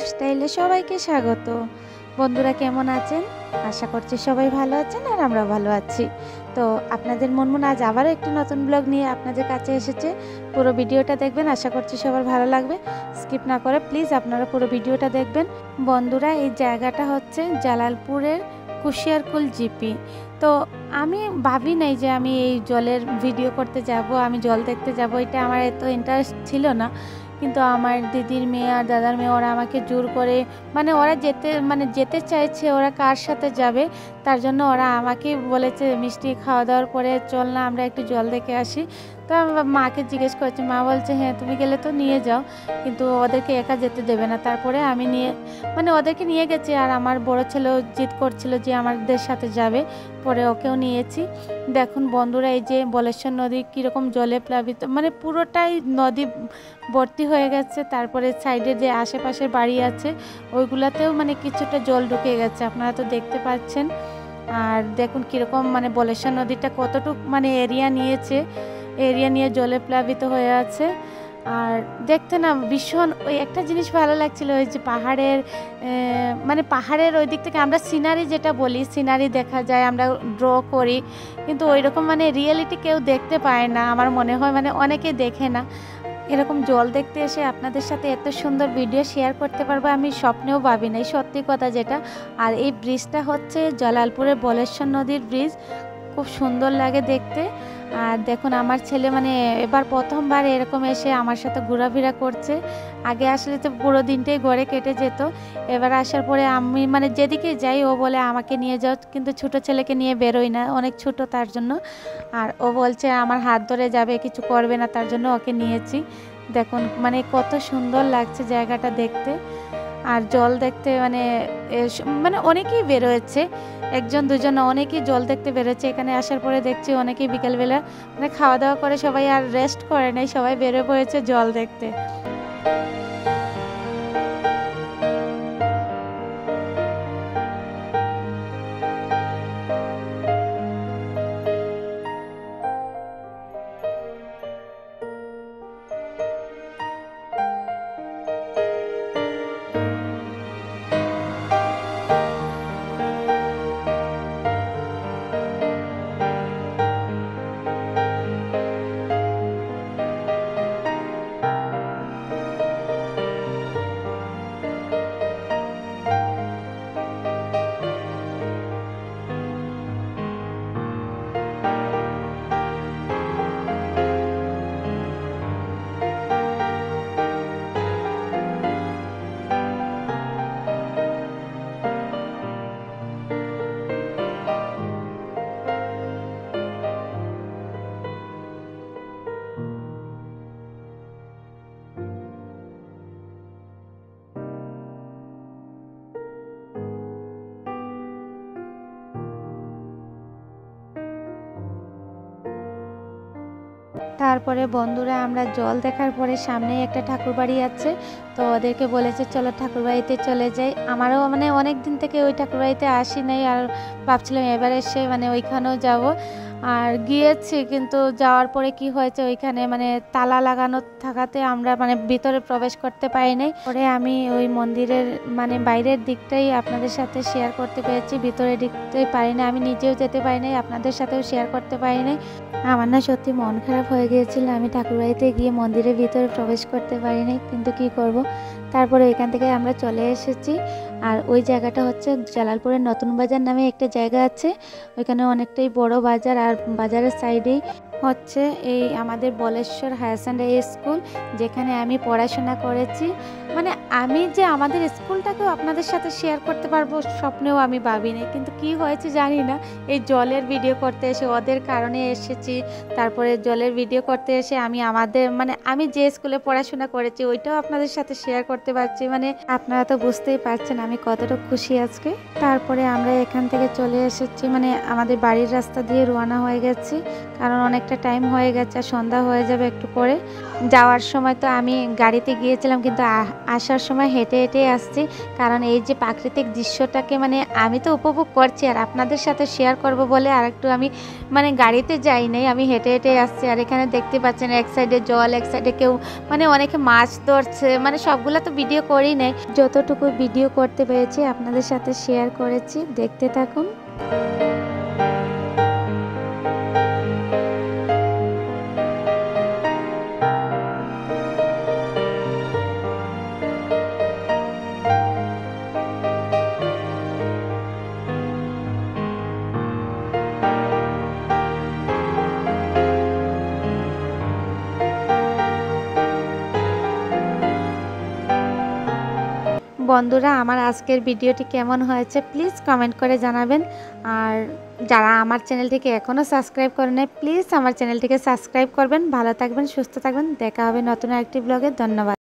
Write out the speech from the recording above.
লাইফস্টাইলে সবাইকে স্বাগত। বন্ধুরা কেমন আছেন? আশা করছি সবাই ভালো আছেন আর আমরা ভালো আছি। তো আপনাদের মনমন আজ আবারও একটি নতুন ব্লগ নিয়ে আপনাদের কাছে এসেছে। পুরো ভিডিওটা দেখবেন, আশা করছি সবার ভালো লাগবে। স্কিপ না করে প্লিজ আপনারা পুরো ভিডিওটা দেখবেন। বন্ধুরা, এই জায়গাটা হচ্ছে জালালপুরের কুশিয়ারকুল জিপি। তো আমি ভাবি নাই যে আমি এই জলের ভিডিও করতে যাব, আমি জল দেখতে যাব, এটা আমার এত ইন্টারেস্ট ছিল না। কিন্তু আমার দিদির মেয়ে আর দাদার মেয়ে ওরা আমাকে জোর করে, ওরা যেতে চাইছে, ওরা কার সাথে যাবে তার জন্য ওরা আমাকে বলেছে মিষ্টি খাওয়া দাওয়ার পরে চল না আমরা একটু জল দেখে আসি। তো আমি মাকে জিজ্ঞেস করেছি, মা বলছে হ্যাঁ তুমি গেলে তো নিয়ে যাও, কিন্তু ওদেরকে একা যেতে দেবে না। তারপরে আমি ওদেরকে নিয়ে গেছি। আর আমার বড় ছেলেও জিদ করছিল যে আমাদের সাথে যাবে, পরে ওকেও নিয়েছি। দেখুন বন্ধুরা, এই যে বলেশ্বর নদী কীরকম জলে প্লাবিত, পুরোটাই নদী ভর্তি হয়ে গেছে। তারপরে সাইডে যে আশেপাশের বাড়ি আছে ওইগুলাতেও কিছুটা জল ঢুকে গেছে, আপনারা তো দেখতে পাচ্ছেন। আর দেখুন কীরকম বলেশ্বর নদীটা কতটুকু এরিয়া নিয়ে জলে প্লাবিত হয়ে আছে। আর দেখতে না ভীষণ ওই একটা জিনিস ভালো লাগছিল, ওই যে পাহাড়ের ওই দিক থেকে আমরা সিনারি যেটা বলি, সিনারি দেখা যায়, আমরা ড্র করি, কিন্তু ওই রকম রিয়েলিটি কেউ দেখতে পায় না আমার মনে হয়, অনেকে দেখে না। এরকম জল দেখতে এসে আপনাদের সাথে এত সুন্দর ভিডিও শেয়ার করতে পারবো আমি স্বপ্নেও ভাবি নাই, সত্যি কথা যেটা। আর এই ব্রিজটা হচ্ছে জালালপুরের বলেশ্বর নদীর ব্রিজ, খুব সুন্দর লাগে দেখতে। আর দেখুন আমার ছেলে এবার প্রথমবার এরকম এসে আমার সাথে ঘোরাফেরা করছে। আগে আসলে তো পুরো দিনটাই ঘরে কেটে যেত, এবার আসার পরে আমি যেদিকে যাই ও বলে আমাকে নিয়ে যাও, কিন্তু ছোট ছেলেকে নিয়ে বেরোই না, অনেক ছোট তার জন্য। আর ও বলছে আমার হাত ধরে যাবে, কিছু করবে না, তার জন্য ওকে নিয়েছি। দেখুন কত সুন্দর লাগছে জায়গাটা দেখতে। আর জল দেখতে অনেকেই বেরোয়েছে, একজন দুজন অনেকেই জল দেখতে বেরোচ্ছে। এখানে আসার পরে দেখছি অনেকেই বিকেলবেলা খাওয়া দাওয়া করে সবাই আর রেস্ট করে নাই, সবাই বেরো পড়েছে জল দেখতে। তারপরে বন্ধুরা আমরা জল দেখার পরে সামনেই একটা ঠাকুরবাড়ি আছে, তো ওদেরকে বলেছে চলো ঠাকুরবাড়িতে চলে যাই। আমারও অনেক দিন থেকে ওই ঠাকুরবাড়িতে আসি নাই, আর ভাবছিলাম এবার এসে ওইখানেও যাব। আর গিয়েছি, কিন্তু যাওয়ার পরে কি হয়েছে ওইখানে তালা লাগানো থাকাতে আমরা ভিতরে প্রবেশ করতে পারি নাই। পরে আমি ওই মন্দিরের বাইরের দিকটাই আপনাদের সাথে শেয়ার করতে পেরেছি, ভিতরের দিকটাই পারি না, আমি নিজেও যেতে পারি নাই, আপনাদের সাথেও শেয়ার করতে পারি নাই। আমার না সত্যি মন খারাপ হয়ে গিয়েছিল, আমি ঠাকুরবাড়িতে গিয়ে মন্দিরের ভিতরে প্রবেশ করতে পারি নাই, কিন্তু কি করব। তারপরে এখান থেকে আমরা চলে এসেছি। আর ওই জায়গাটা হচ্ছে জালালপুরের নতুন বাজার নামে একটা জায়গা আছে, ওইখানে অনেকটাই বড় বাজার। আর বাজারের সাইডেই হচ্ছে এই আমাদের বলেশ্বর হায়ার সেকেন্ডারি স্কুল, যেখানে আমি পড়াশোনা করেছি। আমি যে আমাদের স্কুলটাকেও আপনাদের সাথে শেয়ার করতে পারবো স্বপ্নেও আমি ভাবিনি, কিন্তু কি হয়েছে জানি না, এই জলের ভিডিও করতে এসে ওদের কারণে এসেছি। তারপরে জলের ভিডিও করতে এসে আমি আমি যে স্কুলে পড়াশোনা করেছি ওইটাও আপনাদের সাথে শেয়ার করতে পারছি, আপনারা তো বুঝতেই পারছেন আমি কতটা খুশি আজকে। তারপরে আমরা এখান থেকে চলে এসেছি, আমাদের বাড়ির রাস্তা দিয়ে রওনা হয়ে গেছি, কারণ অনেকটা অনেকটা টাইম হয়ে গেছে, সন্ধ্যা হয়ে যাবে একটু পরে। যাওয়ার সময় তো আমি গাড়িতে গিয়েছিলাম, কিন্তু আসার সময় হেঁটে হেঁটেই আসছি, কারণ এই যে প্রাকৃতিক দৃশ্যটাকে মানে আমি তো উপভোগ করছি আর আপনাদের সাথে শেয়ার করব বলে আর একটু আমি মানে গাড়িতে যাই নাই, আমি হেঁটে হেঁটে আসছি। আর এখানে দেখতে পাচ্ছেন এক সাইডে জল, এক সাইডে কেউ মানে অনেকে মাছ ধরছে, মানে সবগুলো তো ভিডিও করি নাই, যতটুকু ভিডিও করতে পেরেছি আপনাদের সাথে শেয়ার করেছি, দেখতে থাকুন। বন্ধুরা, আমার আজকের ভিডিওটি কেমন হয়েছে প্লিজ কমেন্ট করে জানাবেন। আর যারা আমার চ্যানেলটিকে এখনও সাবস্ক্রাইব করে নেয় প্লিজ আমার চ্যানেলটিকে সাবস্ক্রাইব করবেন। ভালো থাকবেন, সুস্থ থাকবেন, দেখা হবে নতুন আরেকটি ব্লগে। ধন্যবাদ।